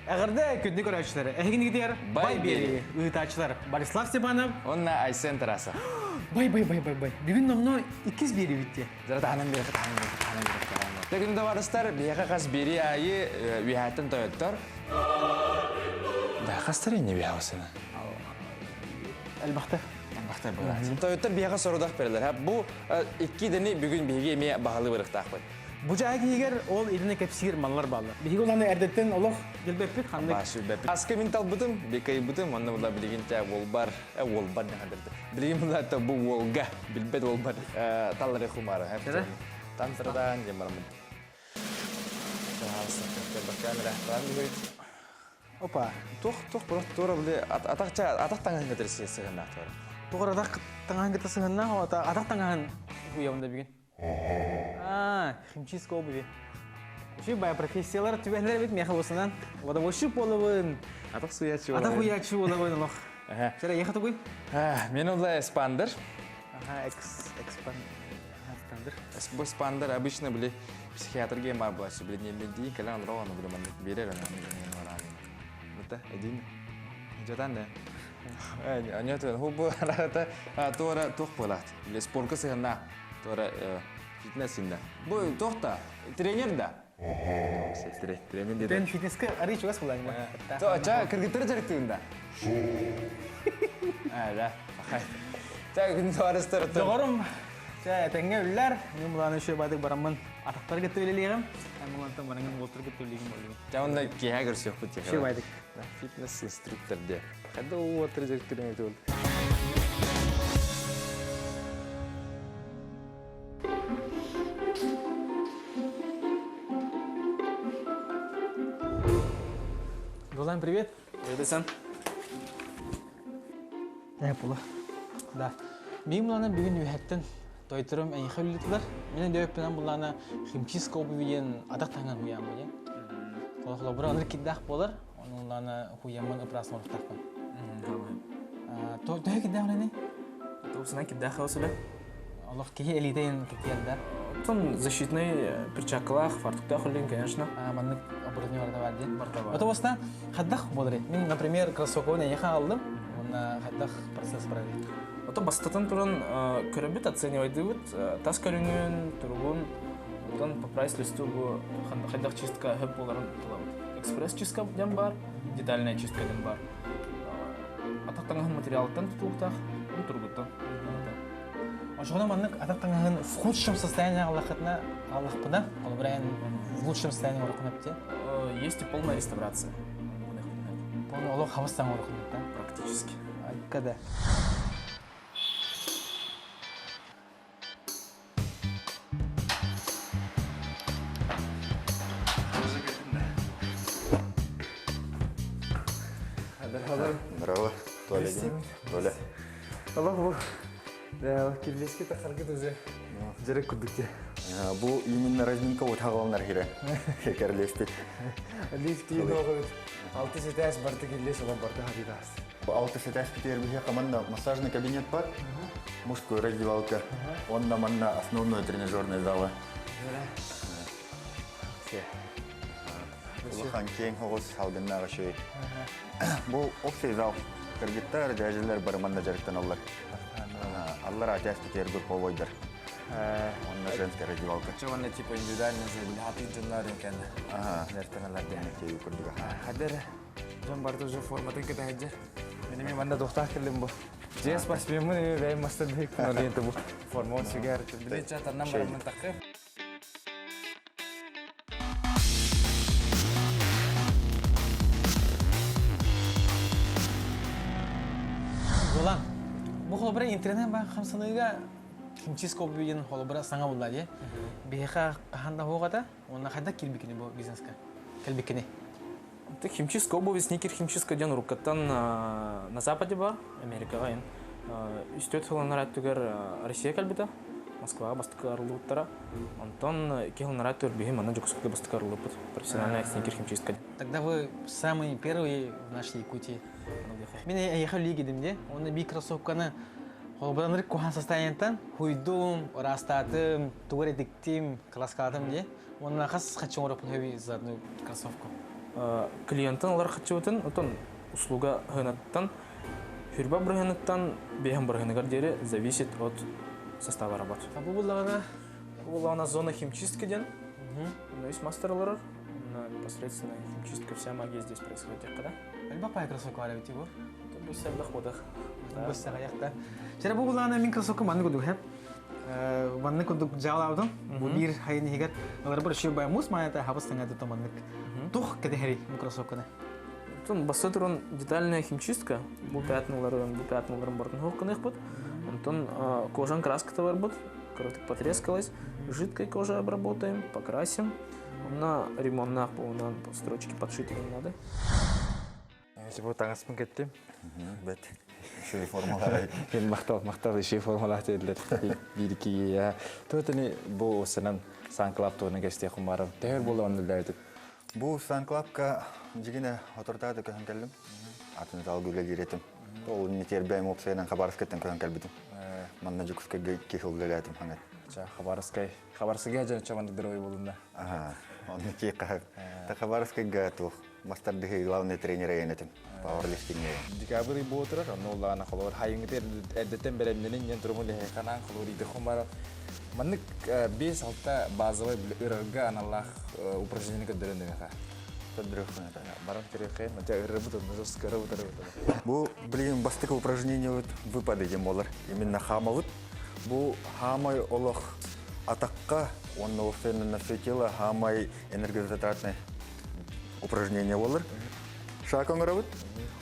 Ағырда күнді көрәушілері. Әгін егдер Байбери, ұйтачылар. Борислав Степанов. Онна Айсен Тарасов. Бай. Бүгін номно 200 бері бітті. Таным бері. Тегінде барыстар, бияға қас бері айы үйәттін тойыттар. Бақастар ене бия осыны? Әлбақты. Тойыттар бияға сорудақ берілер. Бұл 2 дені бүгін бейге еме бағалы біріқтақ бай. Бұл жағы егер ол еліне кәпсігер малар балы. Бейгі оланы әрдеттен олық келбеппік қандай? Башы бәппік. Асқы ментал бұдым, бекай бұдым, онны бұла білігенте олбар не қадырды. Білеген бұла әтті бұл олға, білбет олбар. Талары құмары. Тантырдан жемармын. Опа. Тоқ, бұрық тура біле, атақ таңын көтерісі сығын ақтуары. Тұғыр атақ таңған кеті сығынна, атақ таңған ұяуында беген. Химчистка обуви. Еще бая профессиялар түбәлер бит меха осынан. Водовозчик болуын. Атақ суячы болуын. Атақ уячы болуын олық. Шара ехаты қой? Мен олай эспандыр. Экспандыр. Бұл эспандыр обычно біле психиатрге бар бұлашы. Біле немден дейін кәлі алыр оғаны біле маңдық берер. Бұта, әдейін. Жотан да. Анетуен, бұл арата туара тоқ болады. Біле спорқа сығына. Туара фитнесінде. Бұл тоқта, тренер да. Тренер деді. Бен фитнеске арый чугас болайын ба? Ча, кіргіттері жарықтығында. Да, бақай. Ча, күнді арыстары тұр. Жоғырым. Ча, әтәңге үлілер. Мен бұланы үші бадық барамын. Атақтар кетті өлелейгім. Әм бұлантан бараңын олтыр кетті өлелейгім болуын. Ча, онда кейа көрсек бұт. Үші бадық. Фитнес инструктор де. Қайда ол отыр жарықтырын өте болды. Долан, привет. Привет, Асан. Пула. Да. Мен бұланы бүгін үйәттін тойтырым әйіқі үлітілер. Менің дөйіппенен бұланы химчистка обувиен адақ таңған ұян бұйен. Қолы бұра оныр кеддақ болар, оның бұланы ұямын ұпырасын орықтақпын. Дөй кеддақ ұланы? Собственно, кеддақ өсілі. Олық кейі әлейдейін кекелдер. Тон защитный перчаклах, фартуктах улин, конечно. Маннык оборудование барда бар дейін. Барда бар. Это осына қаддақ болар. Мен, например, кроссовковын әйіқі алдым. Онна қаддақ процесс барады. Ото бастатан туран көрөбүт оценивайды бут, тас көрүнгөн, тургун, одан по прайс листу бу хайдак чистка хөп боларын кылабыт. Экспресс чистка дем бар, детальная чистка дем бар. Атактанган материалдан тутулуктак, он тургуттан. Ошоғына маннык атақтаңағын в худшем состоянии аллахатна аллахпыда, ол бірайын в лучшем состоянии орықынапте? Есть и полная реставрация. Полный олог хавастан орықынапта? Практически. Когда? Здорово, Толя. Толя. Аллах бұл. Да, келеске тақарғыд өзі. Жарек күрдікте. Бұл именно разминка отағаланар хире. Хекерлестік. Лифті ноғыд. 6 сетәс барды келес, олар барды хабидас. 6 сетәс бітер біге команда массажный кабинет бар. Мужской раздевалка. Он нам на основной тренажерный залы. Улахан кең хоғыз салғыннаға шөй. Бұл оқсай зал. Кыргыттар, дәжілер барыманда жарықтан алар. Аллар атяс бітер бір повойдар. Онна женская раздевалка. Чаванна типа индивидуальный забилхаты джунлары кәні. Нәртен алар дәне. Кейі күрдіға. Хадыр, жан барды уже форматын кеті әджер. Менеме манда доқтақ келдім бұл. Жес спортсменмін, бәйім мастер дейік. Нолиенті бұл форма он сигар. Біле чатарнан барымын тақы. Долан, бұл қолы бірі интернет ба қамсаныға химчистка обувиен қолы бірі саңа болады. Бейқа қағанда оғада, оны қайда келбекіне бұл бизнеске? Келбекіне? Химчистка обуви, сникер химчистка ден рукаттан на западе бар, Америкаға ен. Үстет филанар әттігер Россия кәлбіті, Москваға бастықы арылуыттара. Онтан кеғылнар әттігер бейім, ана жүксікті бастықы арылуыпыт. Профессиональная сникер химчистка. Тогда вы самый первый в нашей Якутии. Мен ехал лигидимде, оны би кроссовканы қолбыранырық кухан состояниятан хуйдум, растатым, тугар етіктім, класкатым де. Оны қас қачын орып бұл хөбей за одну кроссовку. клиенттан олар хатчыбытын отон услуга хынаттан хүрба брыгыныттан беhem брыгыныгар дери зависит от состава работы. Бу Была у нас зона химчистки ден. Но есть мастерлер. Непосредственно химчистка, вся магия здесь происходит. Когда? Альба пай кроссовка валя бити бу. Это будет в доходах. Быстро аякта. Чара бу булана мин кроссовка манны кудук хеп. Манны кудук жалаудын. Бу бир хайны хигер. Алар бир шүй бай мус маята хабыстан ады томаннык. Тух кедехери бу кроссовканы. Тон басытрон детальная химчистка. Бу пятнуларын бортын хокканых бут. Антон кожан краска бар бут. Коротко потрескалась. Жидкой кожей обработаем, покрасим. На ремонтах на строчки подшить не надо. Если бы таңаспын кеттім, Бет. Шүй формалары. мен мақтал ешей формалаты еділер бейдікеге. Төтіні бұл осынан санклап тоғының кәсте құмарым. Тәуір болу онылда едік. Бу санклапка жигине отуртады көһөн келдим. Атын зал гүлел иретим. Ол не тербейм опсайдан Хабаровскаттан көһөн келбидим. Манна жукуска кехил гөләтим хангат. Хабарскайга жан чаманды дырой болында. Ага. Он не кахав. Та Хабаровскайга тух мастер главный тренер енетим. Пауэрлифтинге. Декабрь ботыр, аноллана холор хайыңгытер әддеттен беренденен ен турмуле канан холориде хумара. Маннык 5-6 базовый ырга аналлах упражнение кадырындыга. Баран кереке, мата ырыбыт, жестко ырыбыт. Бу блин бастык упражнение выпады демолар. Именно хамавыт. Бу хамай олох атакка, он на все тело хамай энергозатратное упражнение болар. Шакан ырыбыт.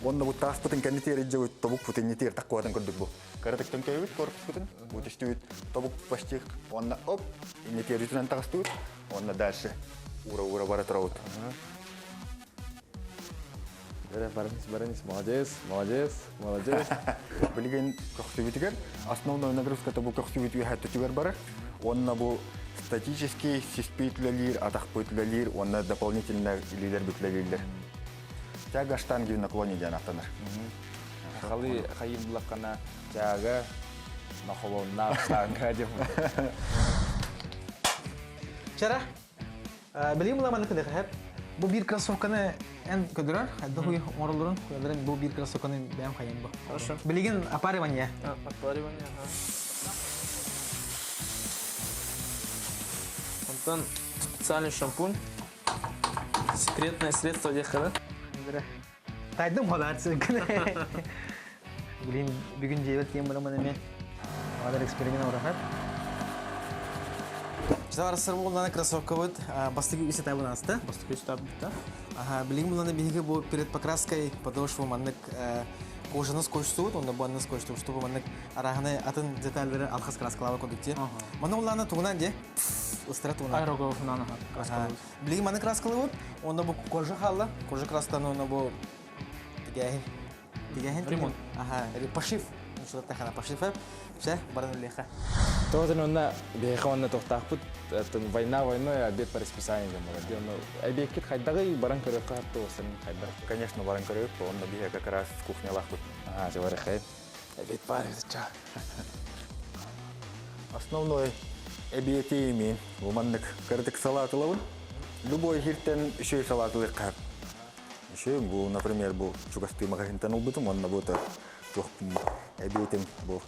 Он бу таспытын кенетер иджевит, тобук путын нетер такуатын көрдүк бу. Каратыктан кебит, корпус путын, бутыштует, тобук почти, он оп, и нетер итунан тагыстует, он дальше ура бара траут. Баранис, молодец. Билген кохтубитигер, основной нагрузка табу кохтубитиге хаттутигер бара. Он бу статический сиспитлелир, атакпытлелир, он дополнительно лидер битлелир. Тяга штанги в наклоне дианахтанар. Халы хайым булакана тяга нахолонна штанга деп. Чара. Билим була манны кедех хеп. Бу бир кроссовканы эн көдөрөр. Хадда хуй оролдорун көдөрөн бу бир кроссовканы бәм хайым бу. Хорошо. Билеген апаривание. Отваривание. Антон, специальный шампунь. Секретное средство Дехара. Тайдым холар сылкыны. Билин бүгүн жебет кем була мана мен. Адар эксперимент орахат. Чавар сыр болгана кроссовка бут. Бастыгы исе табын асты. Бастык үстап битта. Ага, билин буланы биге бу перед покраской подошва маннык кожаны скотчтуут, онда бу анны скотчтуут, чтобы маннык араханы атын детальдерин алхас краскалава кондукте. Мана уланы тугунан же устратуна. Аэрогов нана краскалабыз. Билин маны краскалабыз, онда бу кожа халла, кожа крастану онда бу тигахин. Ремонт. Ага, пошив. Что тахана пошив. Все, баран леха. Тоотын онна бейха онна тоқтақпыт, война, обед по расписанию замора. Объект хайдагы баран көрөк катты осын хайдар. Конечно, баран көрөк, он биге как раз в кухне лахпыт. Жевары хай. Обед пари ча. Основной объекте имеем. У маннык кырдык салатылыбын. Любой хиртен еще и салатылыр кап. Еще, например, чугасты магазинтан убытым, он набота объектем был.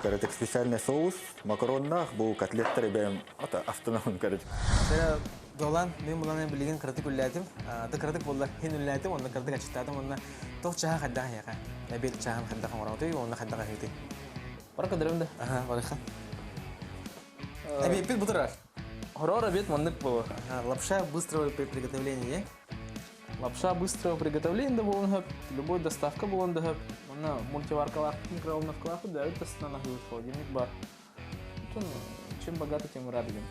Каратек специальный соус, макароннах, был котлеттер бәм ата автономный каратек. Сера долан мен буланы билген кратик үлләтим. Та кратик булла хин үлләтим, онда кратик ачтадым, онда тох чаха хадда яка. Набет чахан хадда хамарауты, онда хадда хити. Барка дөрөмдө. Ага, барыха. Пит бутырар. Хорор обед маннык было. Лапша быстрого приготовления. Лапша быстрого приготовления был, любой доставка был, на мультиваркалах, микроволновках, да, это на холодильник бар. Чем богато, тем радуем.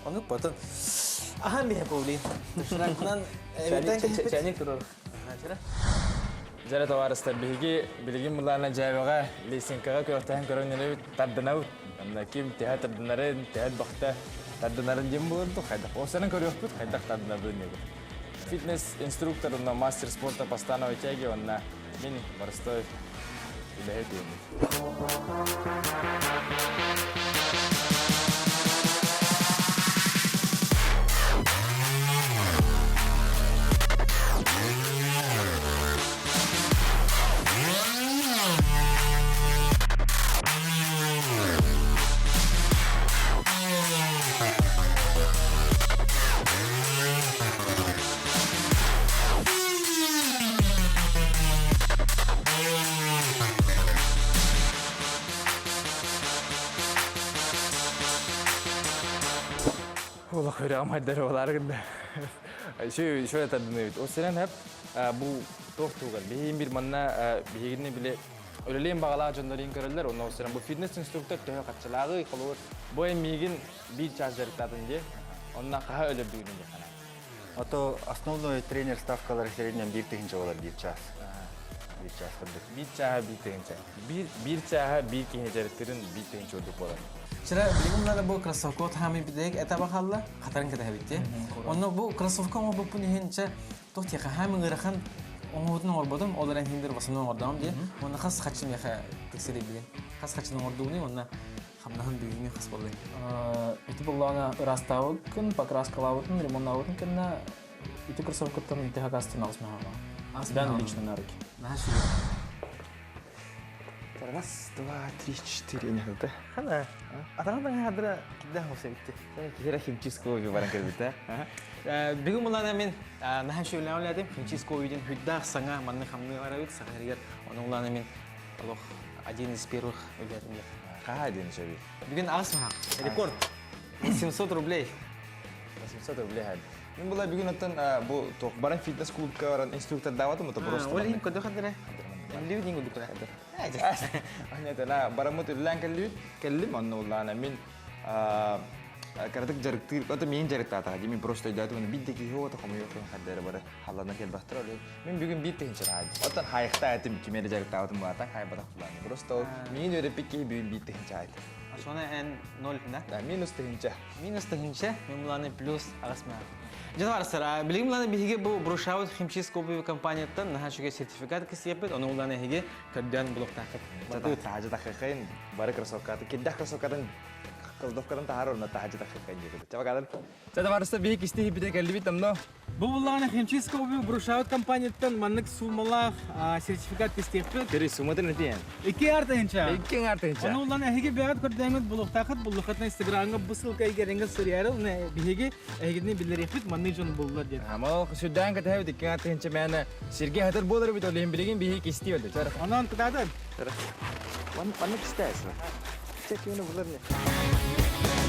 Он потом. Ага, меня повли. Чайник турар. Жара товарыстар билигин буларна жайбага лесинкага көктөн көрөнүлү тардынабыт. Анда ким театр тардынарын, театр бакта тардынарын жем болду, кайда. Осанын көрөкпүт, кайда тардынабы негу. Фитнес-инструктор на мастер спорта по становой тяге, он на мини морской көрі амайдар олар кінде. Şöyle tadını evet. O senen hep bu tohtuğun. Beyin bir manna beyinini bile öyleyim bağlağı canlarıyım körüller. Ondan sonra bu fitness instruktör töhe kaçılağı yıkılır. Bu emigin bir çazırıkladın diye. Ondan daha öyle bir ürün yakana. А то основной тренер ставкалары в среднем 1 тыгынча болар 1 час. 1 час кырдык. Bir çaha bir tığınca. Bir çaha bir kiheceritlerin bir tığınca olduk olan. Чира билимлана бу кроссовка тами бидек эта бахалла хатарын кете битти. Онно бу кроссовка мо бу нихинче тохти хами гырахан оңудун орбодум олар хиндер басынан ордам ди. Онно хас хачын яха тексери билген. Хас хачын ордугуни онно хамнахан бигини хас болду. Это была растаукын, покраскалаутын, ремонтаутын кенна эти кроссовкаттан техакастын алсмага. Асбян лично на руки. Нашу. Раз, два, три, четыре. Не надо. Хана. Атаңдан хадра кидда хосе битти. Кира химчиско bir barang kerbita. Бүгүн булана мен нашу лауладым химчиско үйден хүддах саңа манны хамны арабит сахаригер. Оның уланы мен алох один из первых үйлерим. Kaha edin şöyle. Бүгүн асма. Рекорд. 700 рублей. 800 рублей hadi. Мен була бүгүн оттан bu баран фитнес клубка баран инструктор даваты мото просто. Олин кодо хадра. Ливдин кодо хадра. Anya tela baramut ulan kellim onunla ulana min karatık jarıktır o da min jarıktı ata min prosto idatu min biddeki ho ta komuyor kan haddere bara halana kel bastır öyle min bugün bitti hiç rahat otan hayıkta etim kimere jarıktı atım bu atan hayba da kullan prosto min öyle peki bugün bitti hiç rahat Sonra en 0 da. da minus da hince Минус тагынча, мен буланы плюс агасма. Жанар сара, билим буланы биге бу Брушаут химчистская компанияттан нахашыга сертификат кесепет, аны буланы хиге каддан блоктакыт. Батут тахажа такыкын бары кроссовкаты кидда кроссовкатын кылдовкадан тахар орна тахажа такыкын gitu. Coba kalian. Coba varsa bir isti bir de geldi tamno. Бу буланы химчистская Брушаут компанияттан маннык сумалах сертификат кесепет. Kiri sumatın ne diyen? 2 артынча. İkin artınca. Аны буланы хиге бягат каддан блоктакыт, блоктакытна Инстаграмга bu сылка игеренге сыряры, не биге эгидне билерепит манны жон буллар деді. Ama şuradan kadar hep dikkat artınca ben Sergey hatır bolar bir tolayım bilgin bir isti oldu. Çara. Анан кыдады. Panik istersin. Çek yunu bulur ne?